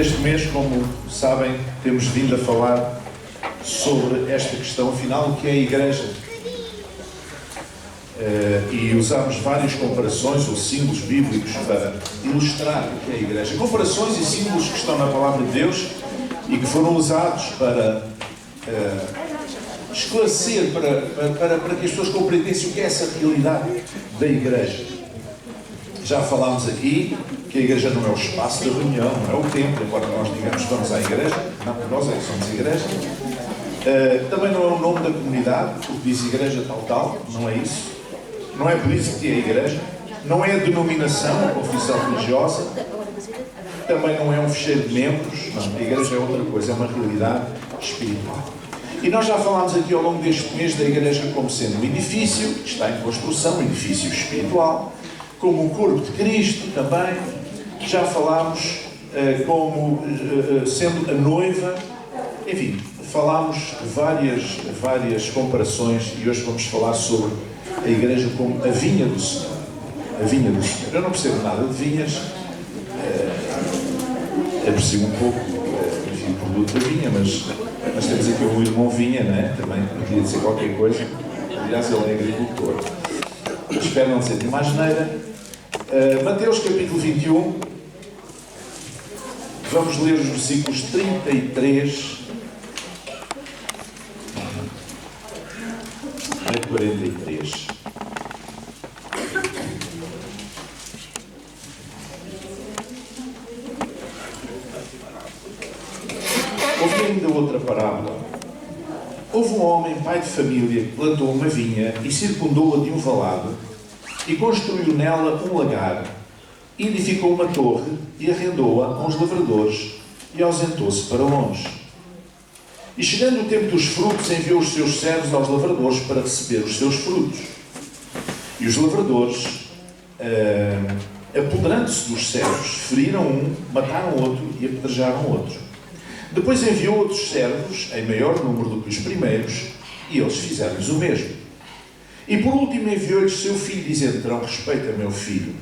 Este mês, como sabem, temos vindo a falar sobre esta questão final, que é a Igreja. E usamos várias comparações ou símbolos bíblicos para ilustrar o que é a Igreja. Comparações e símbolos que estão na Palavra de Deus e que foram usados para esclarecer, para que as pessoas compreendessem o que é essa realidade da Igreja. Já falámos aqui que a Igreja não é o espaço da reunião, não é o templo, embora nós digamos que vamos à Igreja, não, nós é que somos a Igreja. Também não é o nome da comunidade, porque diz Igreja tal, não é isso. Não é por isso que é a Igreja. Não é a denominação, a confissão religiosa. Também não é um fecheiro de membros. Não, a Igreja é outra coisa, é uma realidade espiritual. E nós já falámos aqui ao longo deste mês da Igreja como sendo um edifício que está em construção, um edifício espiritual, como o corpo de Cristo também. Já falámos como sendo a noiva. Enfim, falámos várias comparações e hoje vamos falar sobre a Igreja como a vinha do Senhor. A vinha do Senhor. Eu não percebo nada de vinhas, aprecio um pouco enfim, o produto da vinha, mas temos aqui um irmão vinha, não é? Também podia dizer qualquer coisa. Aliás, ele é agricultor. Espero não dizer de uma asneira. Mateus capítulo 21. Vamos ler os versículos 33 a 43. Houve ainda outra parábola. Houve um homem, pai de família, que plantou uma vinha e circundou-a de um valado e construiu nela um lagar, edificou uma torre e arrendou-a a uns lavradores e ausentou-se para longe. E chegando o tempo dos frutos, enviou os seus servos aos lavradores para receber os seus frutos. E os lavradores, apoderando-se dos servos, feriram um, mataram outro e apedrejaram outro. Depois enviou outros servos, em maior número do que os primeiros, e eles fizeram-lhes o mesmo. E por último enviou-lhes seu filho, dizendo: terão respeito a meu filho.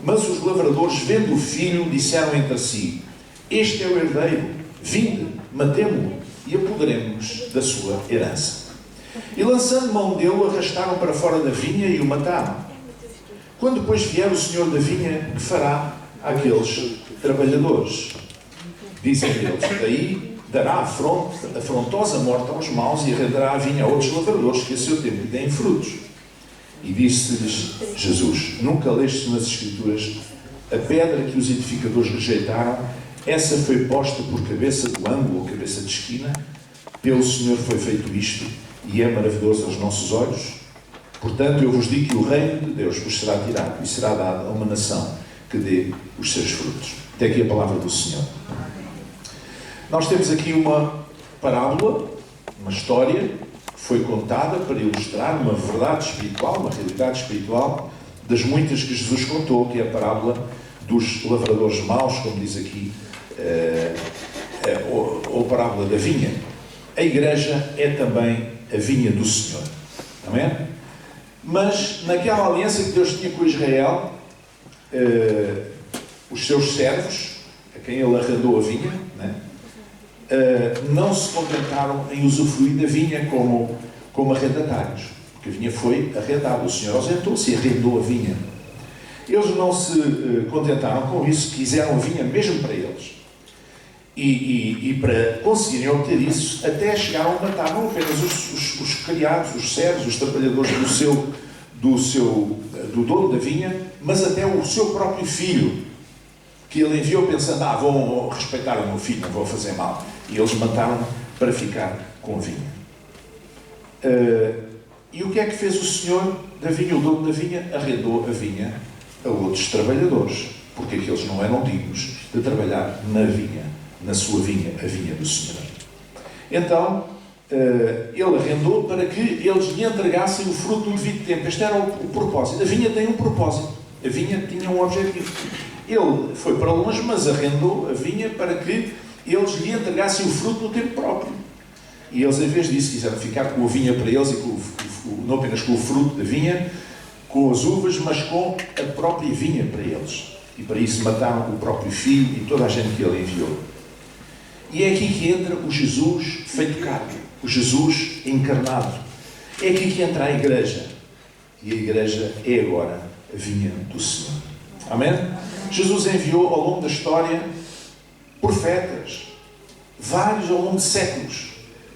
Mas os lavradores, vendo o filho, disseram entre si: este é o herdeiro, vinde, matemo-o e apoderemo-nos da sua herança. E lançando mão dele, o arrastaram para fora da vinha e o mataram. Quando depois vier o senhor da vinha, que fará àqueles trabalhadores? Dizem eles: daí dará afrontosa morte aos maus e arrendará a vinha a outros lavradores que a seu tempo lhe deem frutos. E disse-lhes Jesus: nunca leste nas Escrituras a pedra que os edificadores rejeitaram? Essa foi posta por cabeça do ângulo ou cabeça de esquina. Pelo Senhor foi feito isto, e é maravilhoso aos nossos olhos. Portanto, eu vos digo que o reino de Deus vos será tirado e será dado a uma nação que dê os seus frutos. Até aqui a palavra do Senhor. Nós temos aqui uma parábola, uma história que foi contada para ilustrar uma verdade espiritual, uma realidade espiritual, das muitas que Jesus contou, que é a parábola dos lavradores maus, como diz aqui, ou a parábola da vinha. A Igreja é também a vinha do Senhor. Amém? Mas naquela aliança que Deus tinha com Israel, os seus servos, a quem ele arrendou a vinha, não se contentaram em usufruir da vinha como arrendatários, porque a vinha foi arrendada. O Senhor ausentou-se e arrendou a vinha. Eles não se contentaram com isso, quiseram a vinha mesmo para eles. E para conseguirem obter isso, até chegaram a matar não apenas os criados, os servos, os trabalhadores do dono da vinha, mas até o seu próprio filho, que ele enviou pensando: vão respeitar o meu filho, não vou fazer mal. E eles mataram para ficar com a vinha. E o que é que fez o senhor da vinha, o dono da vinha? Arrendou a vinha a outros trabalhadores, porque aqueles não eram dignos de trabalhar na vinha, na sua vinha, a vinha do Senhor. Então, ele arrendou para que eles lhe entregassem o fruto no devido tempo. Este era o propósito. A vinha tem um propósito. A vinha tinha um objetivo. Ele foi para longe, mas arrendou a vinha para que eles lhe entregassem o fruto no tempo próprio. E eles, em vez disso, quiseram ficar com a vinha para eles, e não apenas com o fruto da vinha, com as uvas, mas com a própria vinha para eles. E para isso mataram o próprio filho e toda a gente que ele enviou. E é aqui que entra o Jesus feito carne, o Jesus encarnado. É aqui que entra a igreja. E a igreja é agora a vinha do Senhor. Amém? Jesus enviou ao longo da história profetas, vários ao longo de séculos,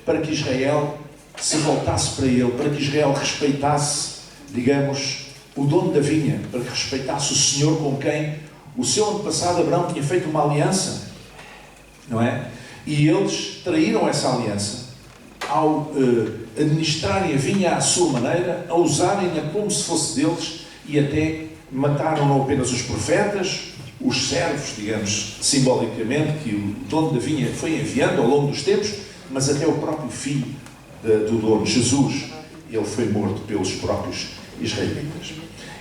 para que Israel se voltasse para Ele, para que Israel respeitasse, digamos, o dono da vinha, para que respeitasse o Senhor com quem o seu antepassado Abraão tinha feito uma aliança, não é? E eles traíram essa aliança ao administrarem a vinha à sua maneira, a usarem-na como se fosse deles, e até mataram não apenas os profetas, os servos, digamos, simbolicamente, que o dono da vinha foi enviando ao longo dos tempos, mas até o próprio filho do dono, Jesus, ele foi morto pelos próprios israelitas.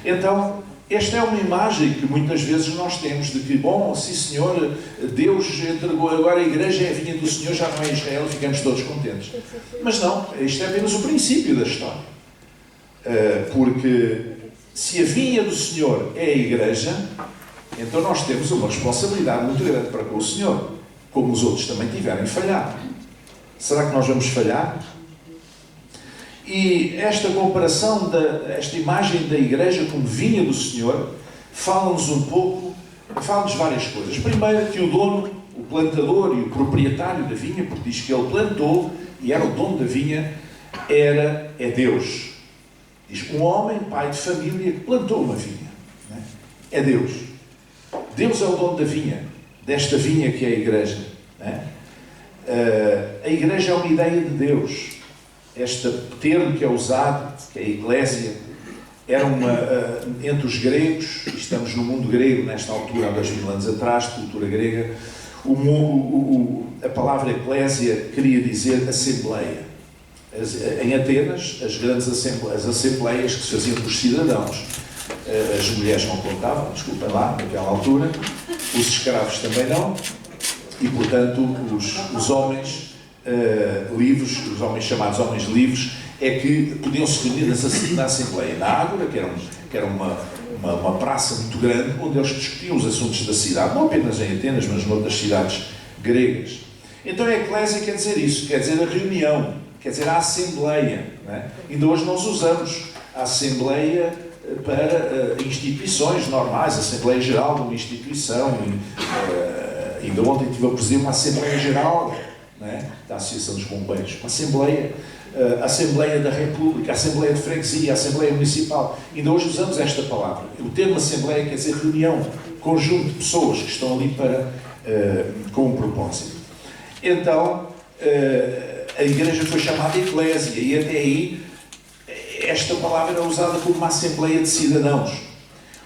Então, esta é uma imagem que muitas vezes nós temos de que, bom, sim senhor, Deus entregou agora a igreja, é a vinha do Senhor, já não é Israel, ficamos todos contentes. Mas não, isto é apenas o princípio da história. Porque se a vinha do Senhor é a igreja, então nós temos uma responsabilidade muito grande para com o Senhor, como os outros também tiverem falhado. Será que nós vamos falhar? E esta comparação, esta imagem da igreja como vinha do Senhor, fala-nos um pouco, fala-nos várias coisas. Primeiro, que o dono, o plantador e o proprietário da vinha, porque diz que ele plantou e era o dono da vinha, é Deus. Diz um homem, pai de família, que plantou uma vinha. Não é? É Deus. Deus é o dono da vinha, desta vinha que é a igreja. Não é? A igreja é uma ideia de Deus. Este termo que é usado, que é a eclésia, era entre os gregos, e estamos no mundo grego nesta altura, há 2000 anos atrás, cultura grega, a palavra eclésia queria dizer assembleia. Em Atenas, as grandes assembleias que se faziam dos cidadãos, as mulheres não contavam, desculpem lá, naquela altura, os escravos também não, e portanto os homens livres, os homens chamados homens livres, é que podiam se reunir na Assembleia, na Ágora, que era uma praça muito grande, onde eles discutiam os assuntos da cidade, não apenas em Atenas, mas noutras cidades gregas. Então a eclésia quer dizer isso, quer dizer a reunião, quer dizer a Assembleia. Não é? Ainda hoje nós usamos a Assembleia para instituições normais, a Assembleia Geral de uma instituição. Ainda ontem tive a presidir uma Assembleia Geral, não é? Da Associação dos Bombeiros, uma Assembleia, a Assembleia da República, a Assembleia de Freguesia, a Assembleia Municipal. Ainda hoje usamos esta palavra. O termo Assembleia quer dizer reunião, conjunto de pessoas que estão ali com um propósito. Então, a igreja foi chamada Eclésia, e até aí esta palavra era usada como uma Assembleia de cidadãos.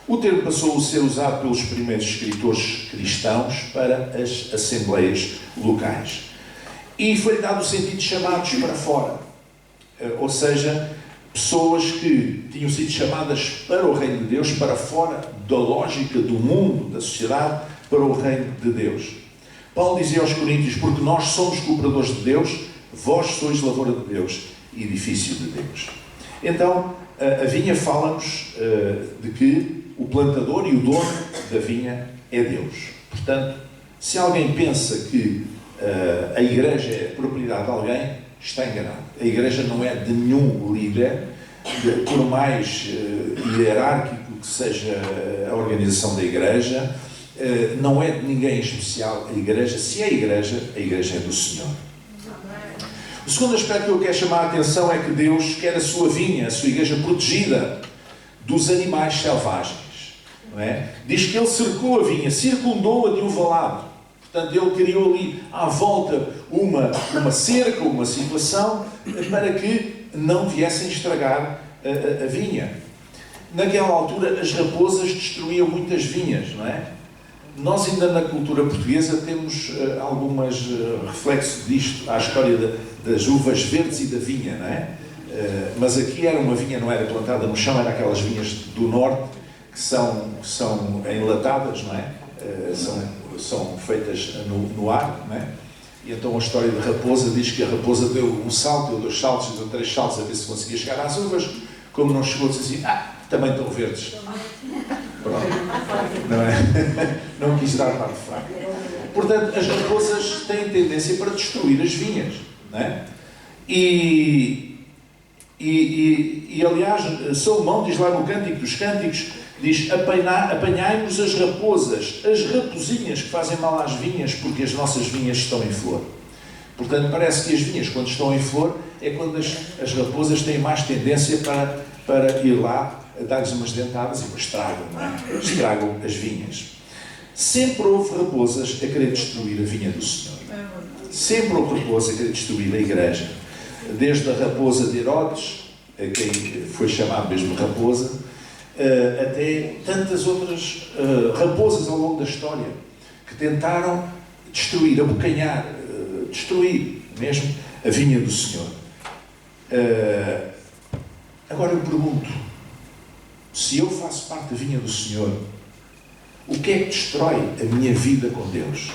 O termo passou a ser usado pelos primeiros escritores cristãos para as assembleias locais. E foi dado o sentido de chamados para fora. Ou seja, pessoas que tinham sido chamadas para o reino de Deus, para fora da lógica do mundo, da sociedade, para o reino de Deus. Paulo dizia aos Coríntios, porque nós somos cooperadores de Deus, vós sois lavoura de Deus, edifício de Deus. Então, a vinha fala-nos de que o plantador e o dono da vinha é Deus. Portanto, se alguém pensa que a igreja é propriedade de alguém, está enganado. A igreja não é de nenhum líder, por mais hierárquico que seja a organização da igreja, não é de ninguém especial. A igreja, se é a igreja é do Senhor. O segundo aspecto que eu quero chamar a atenção é que Deus quer a sua vinha, a sua igreja protegida dos animais selvagens. Não é? Diz que ele cercou a vinha, circundou-a de um valado. Portanto, ele criou ali à volta uma cerca, uma situação, para que não viessem estragar a vinha. Naquela altura, as raposas destruíam muitas vinhas, não é? Nós ainda na cultura portuguesa temos algumas reflexos disto, à história das uvas verdes e da vinha, não é? Mas aqui era uma vinha, não era plantada no chão, era aquelas vinhas do norte, que são enlatadas, não é? São feitas no ar, não é? E então a história da raposa diz que a raposa deu um salto, deu 2 saltos, deu 3 saltos a ver se conseguia chegar às uvas. Como não chegou, disse assim, também estão verdes. Pronto. Não é? Não quis dar parte fraca. Portanto, as raposas têm tendência para destruir as vinhas, não é? E aliás, Salomão diz lá no Cântico dos Cânticos, diz: apanhai-nos as raposas, as raposinhas que fazem mal às vinhas, porque as nossas vinhas estão em flor. Portanto, parece que as vinhas, quando estão em flor, é quando as raposas têm mais tendência para ir lá, dar-lhes umas dentadas e estragam, não é? Estragam as vinhas. Sempre houve raposas a querer destruir a vinha do Senhor. Sempre houve raposas a querer destruir a igreja. Desde a raposa de Herodes, a quem foi chamado mesmo raposa, até tantas outras raposas ao longo da história, que tentaram destruir, abocanhar, destruir mesmo a vinha do Senhor. Agora eu pergunto, se eu faço parte da vinha do Senhor, o que é que destrói a minha vida com Deus?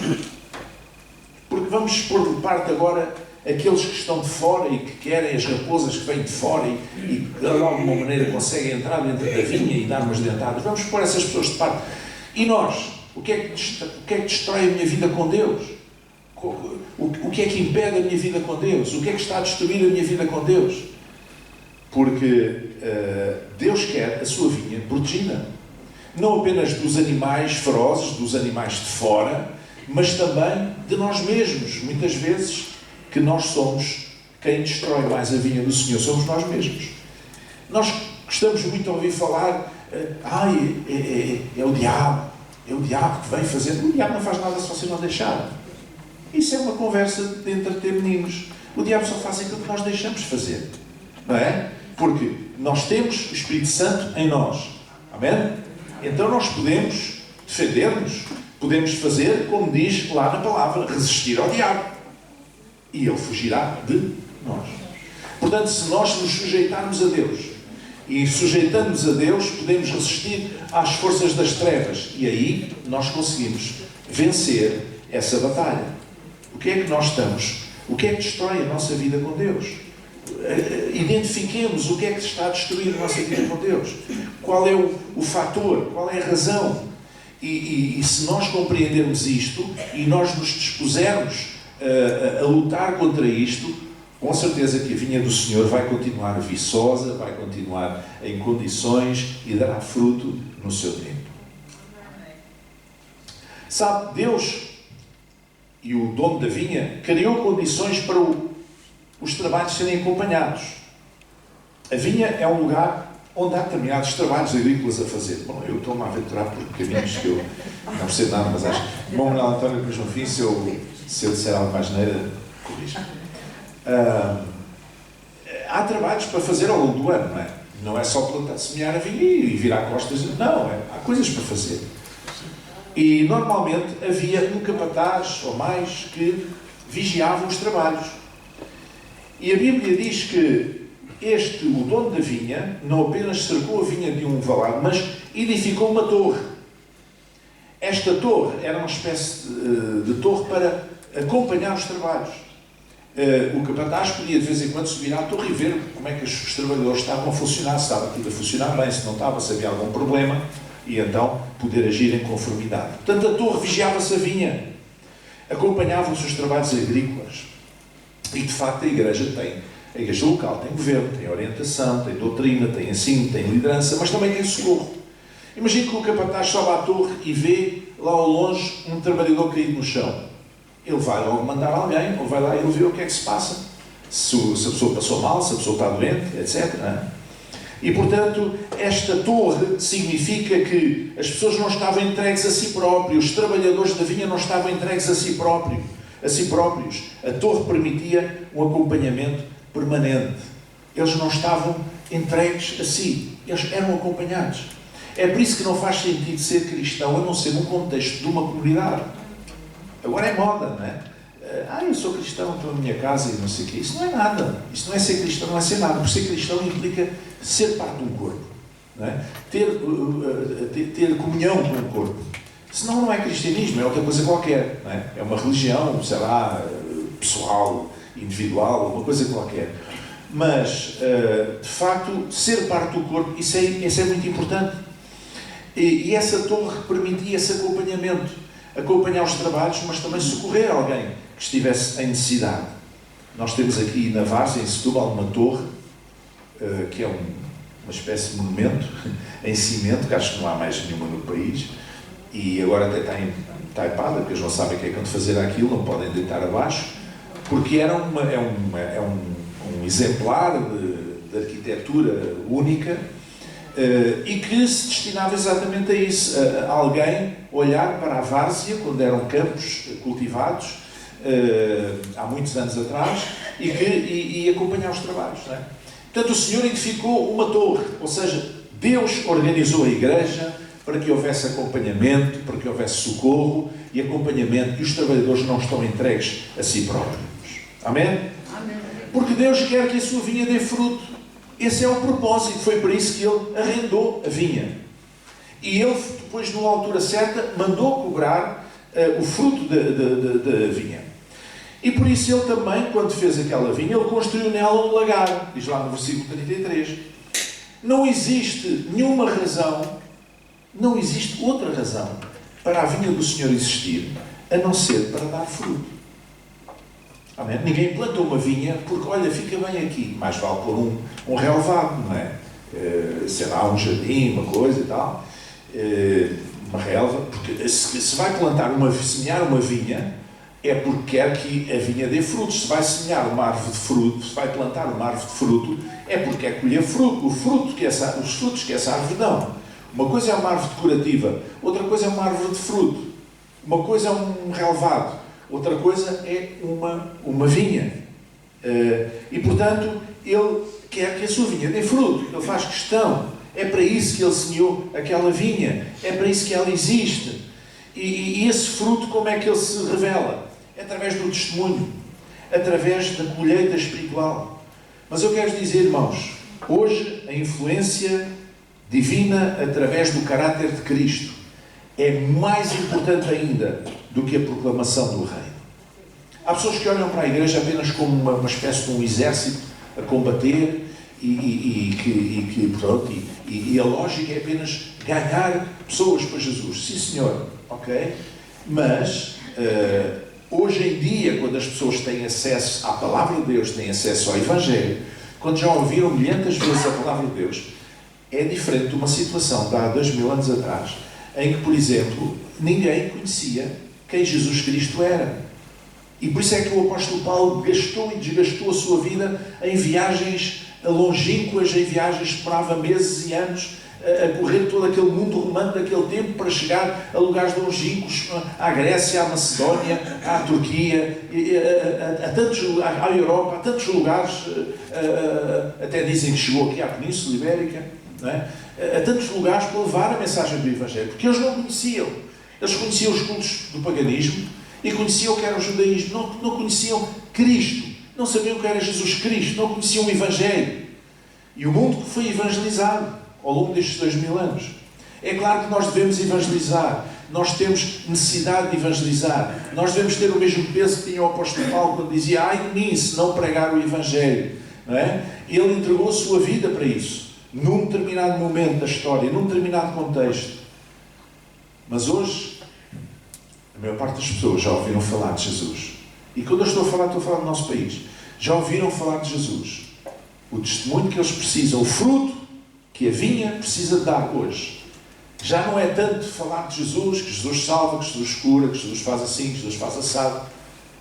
Porque vamos pôr de parte agora aqueles que estão de fora e que querem as raposas que vêm de fora e de alguma maneira conseguem entrar dentro da vinha e dar umas dentadas. Vamos pôr essas pessoas de parte. E nós? O que é que destrói a minha vida com Deus? O que é que impede a minha vida com Deus? O que é que está a destruir a minha vida com Deus? Porque Deus quer a sua vinha protegida. Não apenas dos animais ferozes, dos animais de fora, mas também de nós mesmos. Muitas vezes que nós somos quem destrói mais a vinha do Senhor, somos nós mesmos. Nós gostamos muito de ouvir falar, é o diabo que vem fazendo. O diabo não faz nada se você não deixar. Isso é uma conversa de entreter meninos. O diabo só faz aquilo que nós deixamos fazer. Não é? Porque nós temos o Espírito Santo em nós. Amém? Então nós podemos defender-nos, podemos fazer, como diz lá na palavra, resistir ao diabo. E ele fugirá de nós. Portanto, se nós nos sujeitarmos a Deus, e sujeitando-nos a Deus, podemos resistir às forças das trevas. E aí nós conseguimos vencer essa batalha. O que é que nós estamos? O que é que destrói a nossa vida com Deus? Identifiquemos o que é que está a destruir a nossa vida com Deus. Qual é o fator? Qual é a razão? E se nós compreendermos isto e nós nos dispusermos a lutar contra isto, com certeza que a vinha do Senhor vai continuar viçosa, vai continuar em condições e dará fruto no seu tempo. Sabe, Deus e o dono da vinha criou condições para os trabalhos serem acompanhados. A vinha é um lugar onde há determinados trabalhos agrícolas a fazer. Bom, eu estou-me a aventurar por caminhos que eu não percebo nada, mas acho que bom, Manuel António, depois no fim, se eu disser algo mais neira, corrija. Há trabalhos para fazer ao longo do ano, não é? Não é só plantar, semear a vinha e virar costas. Não, há coisas para fazer. E normalmente havia um capataz ou mais que vigiavam os trabalhos. E a Bíblia diz que o dono da vinha, não apenas cercou a vinha de um valado, mas edificou uma torre. Esta torre era uma espécie de torre para acompanhar os trabalhos. O capataz podia de vez em quando subir à torre e ver como é que os trabalhadores estavam a funcionar, se estava tudo a funcionar bem, se não estava, se havia algum problema, e então poder agir em conformidade. Portanto, a torre vigiava-se a vinha, acompanhavam-se os trabalhos agrícolas. E de facto a igreja local tem governo, tem orientação, tem doutrina, tem ensino, tem liderança, mas também tem socorro. Imagine que o capataz sobe à torre e vê lá ao longe um trabalhador caído no chão. Ele vai logo mandar alguém, ou vai lá e ele vê o que é que se passa. Se a pessoa passou mal, se a pessoa está doente, etc. Não é? E portanto, esta torre significa que as pessoas não estavam entregues a si próprios, os trabalhadores da vinha não estavam entregues a si próprios. A torre permitia um acompanhamento permanente. Eles não estavam entregues a si. Eles eram acompanhados. É por isso que não faz sentido ser cristão a não ser num contexto de uma comunidade. Agora é moda, não é? Eu sou cristão, estou na minha casa e não sei o quê. Isso não é nada. Isso não é ser cristão, não é ser nada. Por ser cristão implica ser parte de um corpo. Não é? Ter comunhão com o corpo. Senão não é cristianismo, é outra coisa qualquer. Não é? É uma religião, sei lá, pessoal, individual, uma coisa qualquer. Mas, de facto, ser parte do corpo, isso é muito importante. E essa torre permitia esse acompanhamento. acompanhar os trabalhos, mas também socorrer alguém que estivesse em necessidade. Nós temos aqui na Várzea, em Setúbal, uma torre, que é uma espécie de monumento em cimento, que acho que não há mais nenhuma no país, e agora até está taipada, porque eles não sabem o que é que vão fazer aquilo, não podem deitar abaixo, porque é um exemplar de arquitetura única, e que se destinava exatamente a isso, a alguém olhar para a várzea, quando eram campos cultivados, há muitos anos atrás, e acompanhar os trabalhos. Não é? Portanto, o Senhor edificou uma torre, ou seja, Deus organizou a igreja para que houvesse acompanhamento, para que houvesse socorro e acompanhamento, e os trabalhadores não estão entregues a si próprios. Amém? Amém. Porque Deus quer que a sua vinha dê fruto. Esse é o propósito, foi para isso que Ele arrendou a vinha. E Ele, depois, numa altura certa, mandou cobrar o fruto da vinha. E por isso Ele também, quando fez aquela vinha, Ele construiu nela um lagar. Diz lá no versículo 33. Não existe nenhuma razão, não existe outra razão para a vinha do Senhor existir, a não ser para dar fruto. Amém? Ninguém planta uma vinha porque, olha, fica bem aqui. Mais vale pôr um relvado, não é? Sei lá, um jardim, uma coisa e tal. Uma relva. Porque se vai semear uma vinha, é porque quer que a vinha dê frutos. Se vai semear uma árvore de fruto, se vai plantar uma árvore de fruto, é porque quer colher fruto. Os frutos que essa árvore dão. Uma coisa é uma árvore decorativa, outra coisa é uma árvore de fruto. Uma coisa é um relvado, outra coisa é uma vinha. E, portanto, Ele quer que a sua vinha dê fruto. Ele faz questão. É para isso que Ele semeou aquela vinha. É para isso que ela existe. E esse fruto, como é que ele se revela? É através do testemunho. Através da colheita espiritual. Mas eu quero dizer, irmãos, hoje a influência divina através do caráter de Cristo é mais importante ainda do que a proclamação do reino. Há pessoas que olham para a igreja apenas como uma espécie de um exército a combater e a lógica é apenas ganhar pessoas para Jesus. Sim, senhor, ok? Mas hoje em dia, quando as pessoas têm acesso à palavra de Deus, têm acesso ao Evangelho, quando já ouviram milhentas vezes a palavra de Deus, é diferente de uma situação de há 2000 anos atrás, em que, por exemplo, ninguém conhecia quem Jesus Cristo era. E por isso é que o apóstolo Paulo gastou e desgastou a sua vida em viagens longínquas, em viagens que demorava meses e anos, a correr todo aquele mundo romano daquele tempo para chegar a lugares longínquos, à Grécia, à Macedónia, à Turquia, à Europa, a tantos lugares, até dizem que chegou aqui à Península Ibérica, não é? A tantos lugares para levar a mensagem do Evangelho, porque eles não conheciam. Eles conheciam os cultos do paganismo e conheciam o que era o judaísmo, não conheciam Cristo, não sabiam o que era Jesus Cristo, não conheciam o Evangelho. E o mundo foi evangelizado ao longo destes 2000 anos. É claro que nós devemos evangelizar, nós temos necessidade de evangelizar, nós devemos ter o mesmo peso que tinha o apóstolo Paulo quando dizia: ai de mim se não pregar o Evangelho. Não é? Ele entregou a sua vida para isso, num determinado momento da história, num determinado contexto. Mas hoje, a maior parte das pessoas já ouviram falar de Jesus. E quando eu estou a falar do nosso país. Já ouviram falar de Jesus. O testemunho que eles precisam, o fruto que a vinha precisa de dar hoje. Já não é tanto falar de Jesus, que Jesus salva, que Jesus cura, que Jesus faz assim, que Jesus faz assado.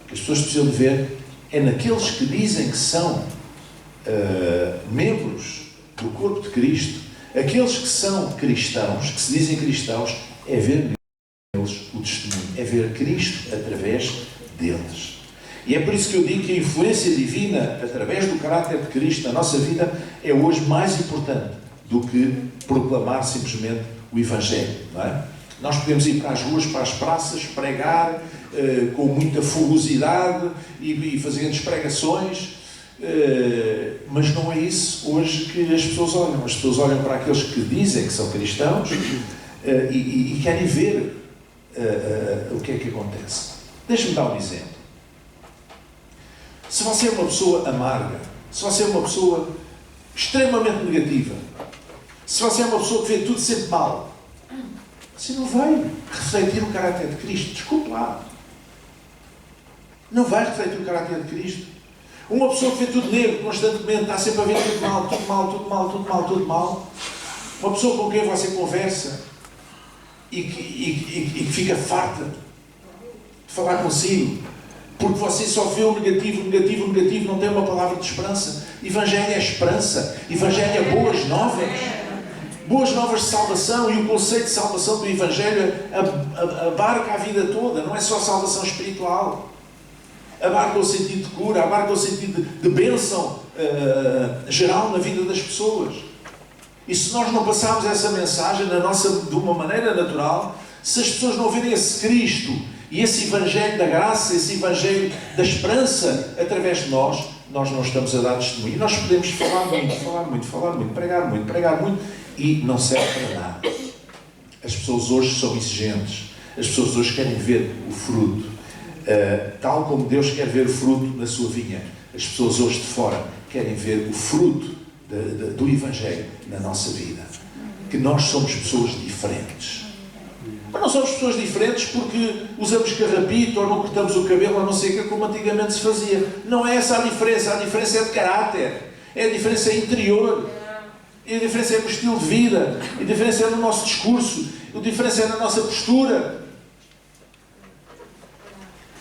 O que as pessoas precisam de ver é naqueles que dizem que são membros do corpo de Cristo, aqueles que são cristãos, que se dizem cristãos, é ver neles o testemunho, é ver Cristo através deles. E é por isso que eu digo que a influência divina, através do caráter de Cristo na nossa vida, é hoje mais importante do que proclamar simplesmente o Evangelho. Não é? Nós podemos ir para as ruas, para as praças, pregar com muita fugosidade e fazer pregações, mas não é isso hoje que as pessoas olham. As pessoas olham para aqueles que dizem que são cristãos e querem ver o que é que acontece. Deixa-me dar um exemplo. Se você é uma pessoa amarga, se você é uma pessoa extremamente negativa, se você é uma pessoa que vê tudo sempre mal, Você não vai refletir o caráter de Cristo. Desculpe lá. Não vai refletir o caráter de Cristo. Uma pessoa que vê tudo negro constantemente, está sempre a ver tudo mal, tudo mal, tudo mal, tudo mal, tudo mal. Uma pessoa com quem você conversa e que fica farta de falar consigo, porque você só vê o negativo, negativo, negativo, não tem uma palavra de esperança. Evangelho é esperança. Evangelho é boas novas. Boas novas de salvação, e o conceito de salvação do Evangelho abarca a vida toda, não é só salvação espiritual. Abarca o sentido de cura, abarca o sentido de bênção geral na vida das pessoas. E se nós não passarmos essa mensagem de uma maneira natural, se as pessoas não verem esse Cristo e esse Evangelho da graça, esse Evangelho da esperança através de nós não estamos a dar testemunho. E nós podemos falar muito, pregar muito, e não serve para nada. As pessoas hoje são exigentes. As pessoas hoje querem ver o fruto. Tal como Deus quer ver o fruto na sua vinha. As pessoas hoje de fora querem ver o fruto do Evangelho na nossa vida. Que nós somos pessoas diferentes. Mas não somos pessoas diferentes porque usamos carrapito ou não cortamos o cabelo ou não sei o que, como antigamente se fazia. Não é essa a diferença. A diferença é de caráter. É a diferença interior. A diferença é no estilo de vida. A diferença é no nosso discurso. A diferença é na nossa postura.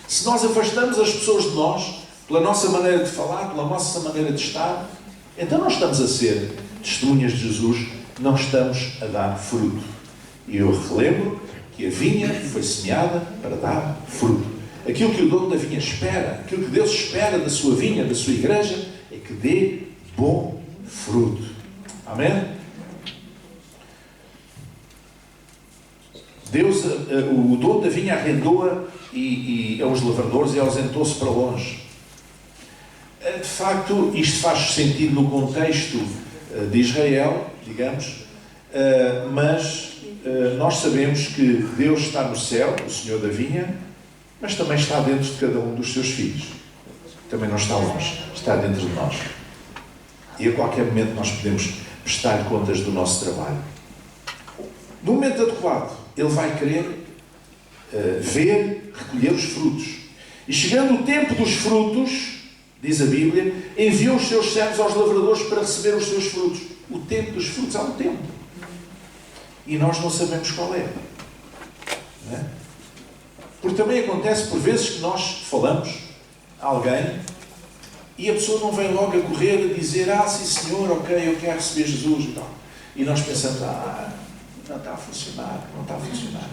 Se nós afastamos as pessoas de nós, pela nossa maneira de falar, pela nossa maneira de estar, então não estamos a ser testemunhas de Jesus, não estamos a dar fruto. E eu relembro que a vinha foi semeada para dar fruto. Aquilo que o dono da vinha espera, aquilo que Deus espera da sua vinha, da sua igreja, é que dê bom fruto. Amém? Deus, o dono da vinha arrendou-a aos lavradores e ausentou-se para longe. De facto, isto faz sentido no contexto de Israel, digamos, mas nós sabemos que Deus está no céu, o Senhor da vinha, mas também está dentro de cada um dos seus filhos. Também não está longe, está dentro de nós. E a qualquer momento nós podemos prestar contas do nosso trabalho. No momento adequado, Ele vai querer ver, recolher os frutos. E chegando o tempo dos frutos, diz a Bíblia, enviou os seus servos aos lavradores para receber os seus frutos. O tempo dos frutos, há um tempo. E nós não sabemos qual é. Não é? Porque também acontece por vezes que nós falamos a alguém e a pessoa não vem logo a correr a dizer: sim senhor, ok, eu quero receber Jesus e tal. E nós pensamos: não está a funcionar, não está a funcionar.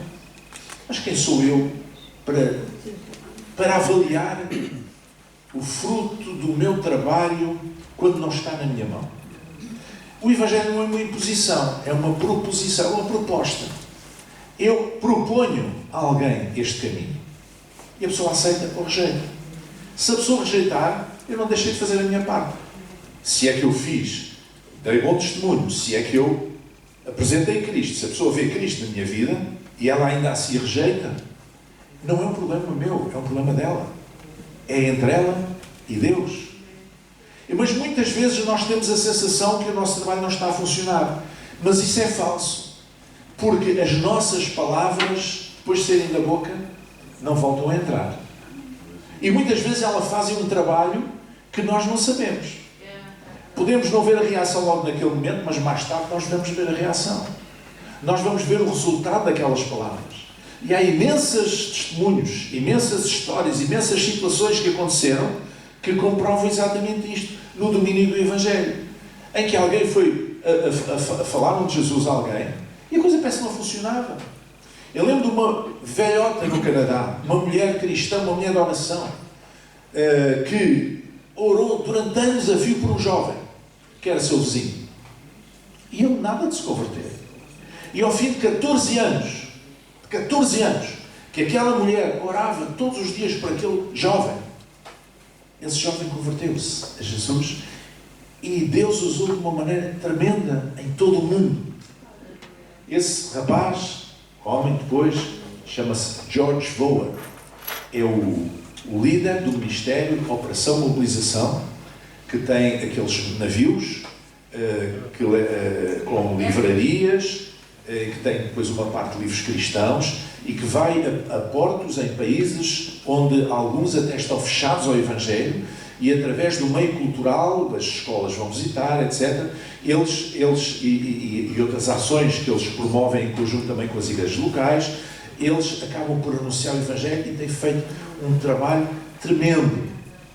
Mas quem sou eu para avaliar o fruto do meu trabalho quando não está na minha mão? O Evangelho não é uma imposição, é uma proposição, uma proposta. Eu proponho a alguém este caminho. E a pessoa aceita ou rejeita. Se a pessoa rejeitar, eu não deixei de fazer a minha parte. Se é que eu fiz, dei bom testemunho, se é que eu apresentei Cristo, se a pessoa vê Cristo na minha vida e ela ainda assim rejeita, não é um problema meu, é um problema dela. É entre ela e Deus. Mas muitas vezes nós temos a sensação que o nosso trabalho não está a funcionar. Mas isso é falso. Porque as nossas palavras, depois de saírem da boca, não voltam a entrar. E muitas vezes elas fazem um trabalho que nós não sabemos. Podemos não ver a reação logo naquele momento, mas mais tarde nós vamos ver a reação. Nós vamos ver o resultado daquelas palavras. E há imensos testemunhos, imensas histórias, imensas situações que aconteceram que comprovam exatamente isto no domínio do Evangelho. Em que alguém foi a falar de Jesus a alguém e a coisa parece que não funcionava. Eu lembro de uma velhota no Canadá, uma mulher cristã, uma mulher de oração, que orou durante anos a fio por um jovem, que era seu vizinho. E ele nada de se converter. E ao fim de 14 anos, que aquela mulher orava todos os dias por aquele jovem, esse jovem converteu-se a Jesus e Deus usou de uma maneira tremenda em todo o mundo. Esse rapaz, homem depois, chama-se George Voa. É o líder do Ministério de Operação Mobilização, que tem aqueles navios com livrarias, que tem depois uma parte de livros cristãos e que vai a portos em países onde alguns até estão fechados ao Evangelho e através do meio cultural, das escolas vão visitar, etc., eles e outras ações que eles promovem em conjunto também com as igrejas locais, eles acabam por anunciar o Evangelho e têm feito um trabalho tremendo.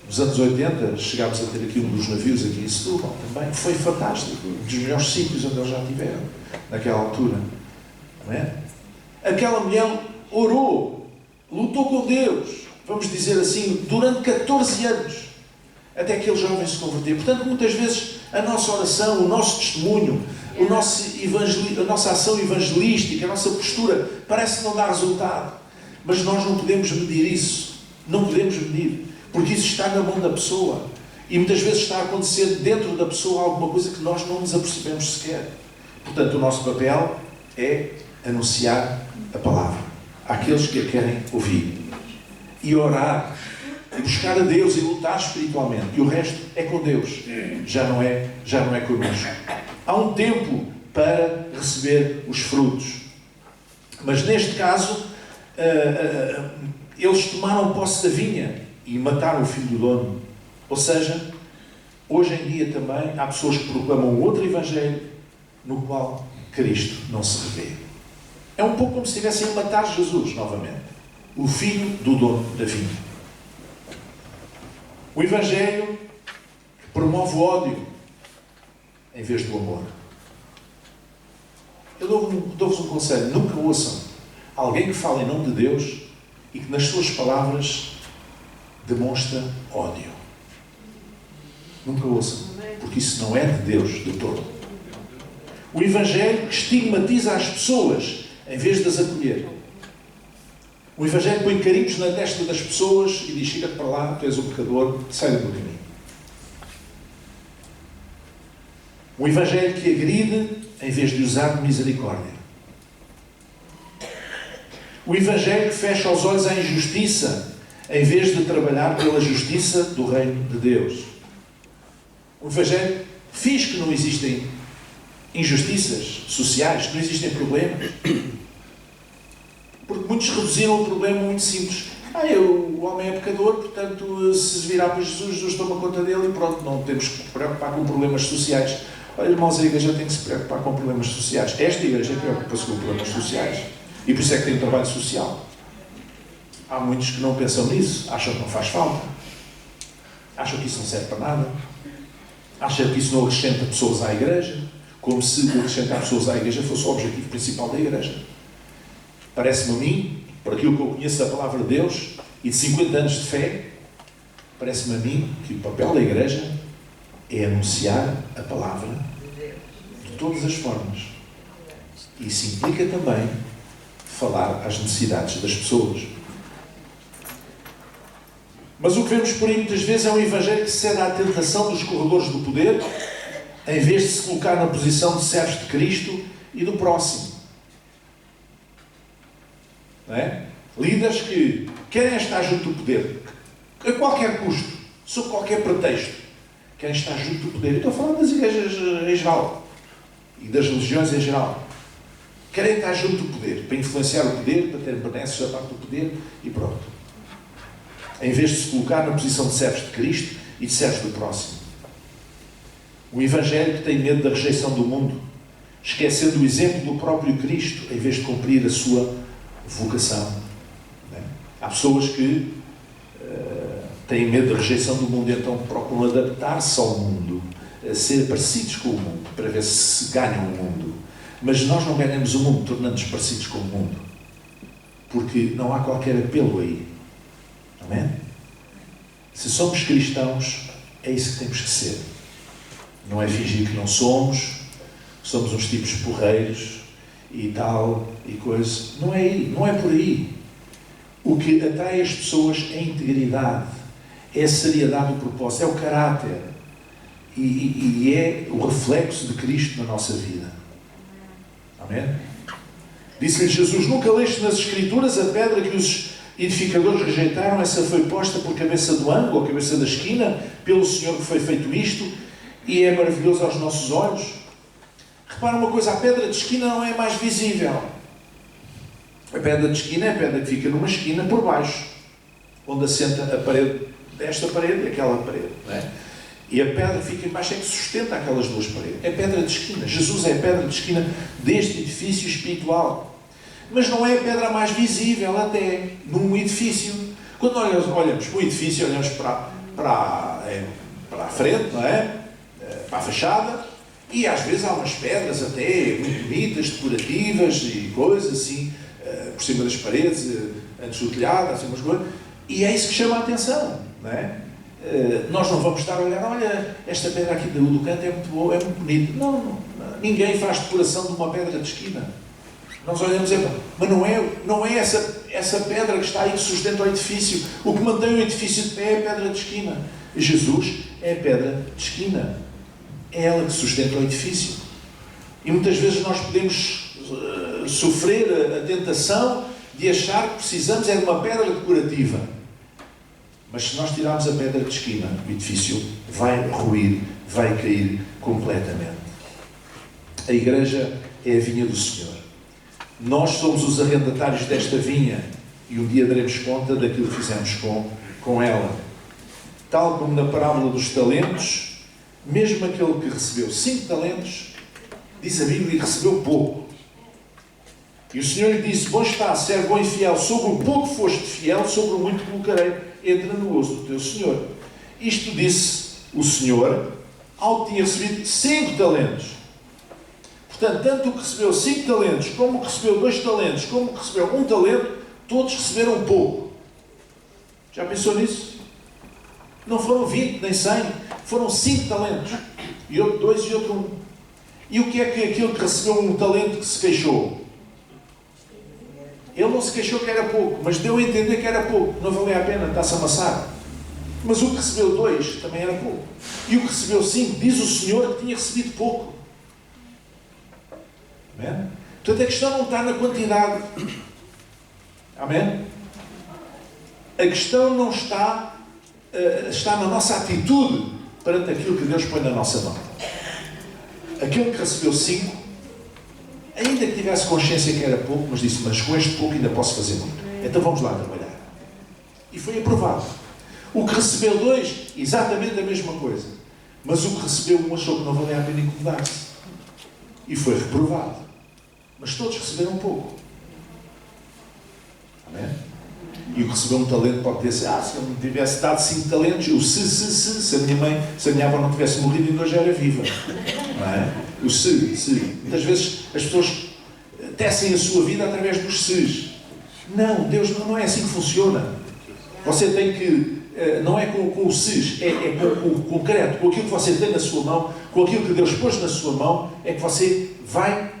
Nos anos 80, chegámos a ter aqui um dos navios aqui em Setúbal também. Foi fantástico. Um dos melhores sítios onde eles já estiveram, naquela altura. Não é? Aquela mulher orou, lutou com Deus, vamos dizer assim, durante 14 anos, até aquele jovem se converter. Portanto, muitas vezes, a nossa oração, o nosso testemunho, a nossa ação evangelística, a nossa postura, parece que não dá resultado. Mas nós não podemos medir isso. Não podemos medir. Porque isso está na mão da pessoa. E muitas vezes está a acontecer dentro da pessoa alguma coisa que nós não nos apercebemos sequer. Portanto, o nosso papel é anunciar a palavra àqueles que a querem ouvir. E orar. E buscar a Deus e lutar espiritualmente. E o resto é com Deus. Já não é connosco. Há um tempo para receber os frutos. Mas neste caso, eles tomaram posse da vinha e mataram o filho do dono. Ou seja, hoje em dia também há pessoas que proclamam outro evangelho no qual Cristo não se revê. É um pouco como se estivessem a matar Jesus novamente. O filho do dono da vinha. O evangelho que promove o ódio em vez do amor. Eu dou-vos um conselho. Nunca ouçam alguém que fala em nome de Deus e que nas suas palavras demonstra ódio. Nunca ouçam, porque isso não é de Deus de todo. O evangelho que estigmatiza as pessoas em vez de as acolher. O evangelho põe carimbos na testa das pessoas e diz: chega para lá, tu és um pecador, sai do meu caminho. O evangelho que agride em vez de usar de misericórdia. O evangelho que fecha os olhos à injustiça em vez de trabalhar pela justiça do reino de Deus. O evangelho finge que não existem injustiças sociais, que não existem problemas. Porque muitos reduziram o problema muito simples. O homem é pecador, portanto, se virar para Jesus, Jesus toma conta dele e pronto, não temos que preocupar com problemas sociais. Olha, irmãos, a igreja tem que se preocupar com problemas sociais. Esta igreja preocupa-se com problemas sociais. E por isso é que tem um trabalho social. Há muitos que não pensam nisso, acham que não faz falta. Acham que isso não serve para nada. Acham que isso não acrescenta pessoas à igreja, como se acrescentar pessoas à igreja fosse o objetivo principal da igreja. Parece-me a mim, por aquilo que eu conheço da palavra de Deus e de 50 anos de fé, parece-me a mim que o papel da igreja é anunciar a palavra de todas as formas. Isso implica também falar às necessidades das pessoas. Mas o que vemos por aí muitas vezes é um evangelho que cede à tentação dos corredores do poder, em vez de se colocar na posição de servos de Cristo e do próximo. Não é? Líderes que querem estar junto do poder, a qualquer custo, sob qualquer pretexto, querem estar junto do poder. Eu estou falando das igrejas em geral e das religiões em geral. Querem estar junto do poder, para influenciar o poder, para ter benesses da parte do poder e pronto. Em vez de se colocar na posição de servos de Cristo e de servos do próximo. O evangelho que tem medo da rejeição do mundo, esquecendo o exemplo do próprio Cristo, em vez de cumprir a sua vocação. Não é? Há pessoas que têm medo da rejeição do mundo e então procuram adaptar-se ao mundo, a ser parecidos com o mundo, para ver se ganham o mundo. Mas nós não ganhamos o mundo tornando-nos parecidos com o mundo. Porque não há qualquer apelo aí. Não é? Se somos cristãos, é isso que temos que ser. Não é fingir que não somos uns tipos porreiros e tal, e coisa. Não é aí, não é por aí. O que atrai as pessoas é a integridade, é a seriedade do propósito, é o caráter. E é o reflexo de Cristo na nossa vida. Amém? Disse-lhe Jesus: nunca leste nas Escrituras a pedra que os edificadores rejeitaram? Essa foi posta por cabeça do ângulo, ou cabeça da esquina, pelo Senhor que foi feito isto, e é maravilhoso aos nossos olhos. Repara uma coisa, a pedra de esquina não é mais visível. A pedra de esquina é a pedra que fica numa esquina por baixo, onde assenta a parede, esta parede e aquela parede. Não é? E a pedra que fica em baixo é que sustenta aquelas duas paredes. É a pedra de esquina. Jesus é a pedra de esquina deste edifício espiritual. Mas não é a pedra mais visível até num edifício. Quando nós olhamos para o edifício, olhamos para a frente, não é? Para a fachada, e às vezes há umas pedras até muito bonitas, decorativas e coisas assim, por cima das paredes, antes do telhado, assim umas coisas, e é isso que chama a atenção, não é? Nós não vamos estar a olhar, olha, esta pedra aqui do canto é muito boa, é muito bonita. Não, ninguém faz decoração de uma pedra de esquina. Nós olhamos e mas não é essa pedra que está aí que sustenta o edifício. O que mantém o edifício de pé é a pedra de esquina. Jesus é a pedra de esquina. É ela que sustenta o edifício. E muitas vezes nós podemos sofrer a tentação de achar que precisamos é de uma pedra decorativa. Mas se nós tirarmos a pedra de esquina, o edifício vai ruir, vai cair completamente. A igreja é a vinha do Senhor. Nós somos os arrendatários desta vinha e um dia daremos conta daquilo que fizemos com ela. Tal como na parábola dos talentos, mesmo aquele que recebeu 5 talentos, diz a Bíblia, recebeu pouco. E o Senhor lhe disse, bom está, servo bom e fiel, sobre o pouco foste fiel, sobre o muito colocarei, entra no gozo do teu Senhor. Isto disse o Senhor ao que tinha recebido 5 talentos. Portanto, tanto o que recebeu 5 talentos, como o que recebeu 2 talentos, como o que recebeu 1 talento, todos receberam pouco. Já pensou nisso? Não foram 20 nem 100, foram 5 talentos. E outro 2 e outro 1. E o que é que aquele que recebeu 1 talento que se queixou? Ele não se queixou que era pouco, mas deu a entender que era pouco. Não valia a pena, está-se a amassar. Mas o que recebeu 2 também era pouco. E o que recebeu 5, diz o Senhor que tinha recebido pouco. Amém? Portanto, a questão não está na quantidade. Amém? A questão não está na nossa atitude perante aquilo que Deus põe na nossa mão. Aquele que recebeu 5, ainda que tivesse consciência que era pouco, mas disse, mas com este pouco ainda posso fazer muito. Então vamos lá trabalhar. E foi aprovado. O que recebeu 2, exatamente a mesma coisa. Mas o que recebeu 1 achou que não valia a pena incomodar-se. E foi reprovado. Mas todos receberam pouco. Amém? E o que recebeu 1 talento pode dizer, se eu me tivesse dado 5 talentos, se a minha avó não tivesse morrido, ainda hoje era viva. Não é? O se. Muitas vezes as pessoas tecem a sua vida através dos se's. Não, Deus não é assim que funciona. Você tem que, não é com o se's, é com o concreto, com aquilo que você tem na sua mão, com aquilo que Deus pôs na sua mão, é que você vai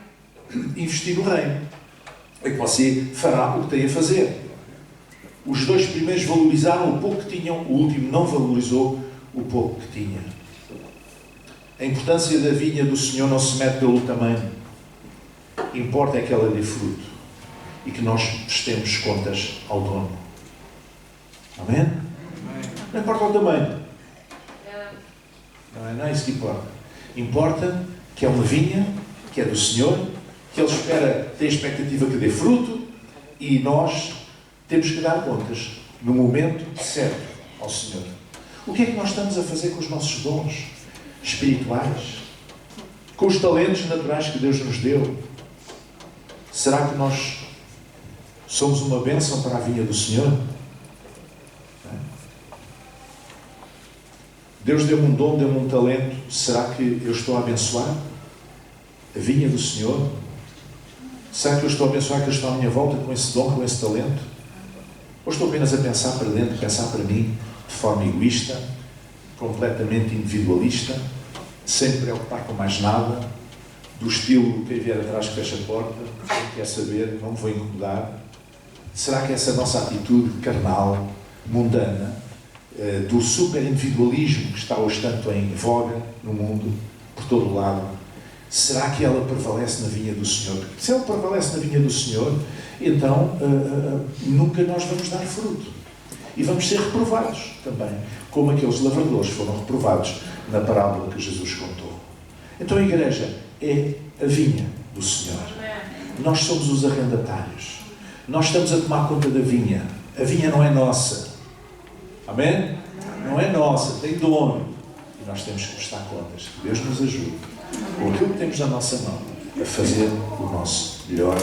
investir no reino. É que você fará o que tem a fazer. Os 2 primeiros valorizaram o pouco que tinham, o último não valorizou o pouco que tinha. A importância da vinha do Senhor não se mede pelo tamanho. Importa é que ela dê fruto e que nós prestemos contas ao dono. Amém? Não importa o tamanho. Não é isso que importa. Importa que é uma vinha, que é do Senhor, que Ele tem a expectativa que dê fruto e nós temos que dar contas no momento certo ao Senhor. O que é que nós estamos a fazer com os nossos dons espirituais? Com os talentos naturais que Deus nos deu? Será que nós somos uma bênção para a vinha do Senhor? Deus deu-me um dom, deu-me um talento. Será que eu estou a abençoar a vinha do Senhor? Será que eu estou a abençoar que eu estou à minha volta com esse dom, com esse talento? Ou estou apenas a pensar para dentro, pensar para mim, de forma egoísta, completamente individualista, sem me preocupar com mais nada, do estilo quem vier atrás que fecha a porta, quem quer saber, não me vou incomodar? Será que essa nossa atitude carnal, mundana, do super individualismo que está hoje tanto em voga no mundo, por todo o lado, será que ela prevalece na vinha do Senhor? Porque se ela prevalece na vinha do Senhor, então nunca nós vamos dar fruto. E vamos ser reprovados também, como aqueles lavradores foram reprovados na parábola que Jesus contou. Então a igreja é a vinha do Senhor. Nós somos os arrendatários. Nós estamos a tomar conta da vinha. A vinha não é nossa. Amém? Não é nossa, tem dono. E nós temos que prestar contas. Que Deus nos ajude, com aquilo que temos na nossa mão, a fazer o nosso melhor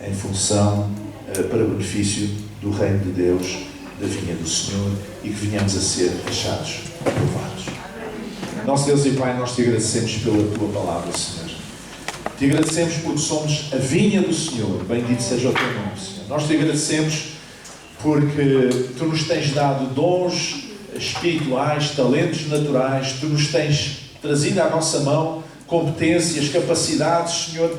em função, para benefício do reino de Deus, da vinha do Senhor, e que venhamos a ser achados aprovados. Nosso Deus e Pai, nós te agradecemos pela tua palavra, Senhor. Te agradecemos porque somos a vinha do Senhor. Bendito seja o teu nome, Senhor. Nós te agradecemos porque tu nos tens dado dons espirituais, talentos naturais, tu nos tens trazido à nossa mão competências, capacidades, Senhor,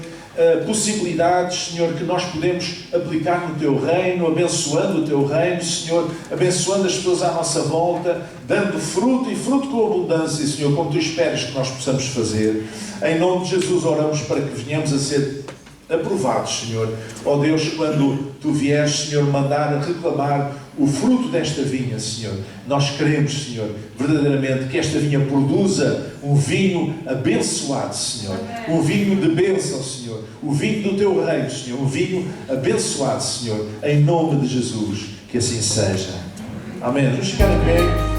possibilidades, Senhor, que nós podemos aplicar no teu reino, abençoando o teu reino, Senhor, abençoando as pessoas à nossa volta, dando fruto e fruto com abundância, Senhor, como tu esperas que nós possamos fazer. Em nome de Jesus oramos para que venhamos a ser aprovados, Senhor. Ó Deus, quando tu vieres, Senhor, mandar a reclamar o fruto desta vinha, Senhor, nós queremos, Senhor, verdadeiramente que esta vinha produza um vinho abençoado, Senhor. Um vinho de bênção, Senhor. O vinho do teu reino, Senhor. Um vinho abençoado, Senhor. Em nome de Jesus, que assim seja. Amém. Vamos ficar em pé.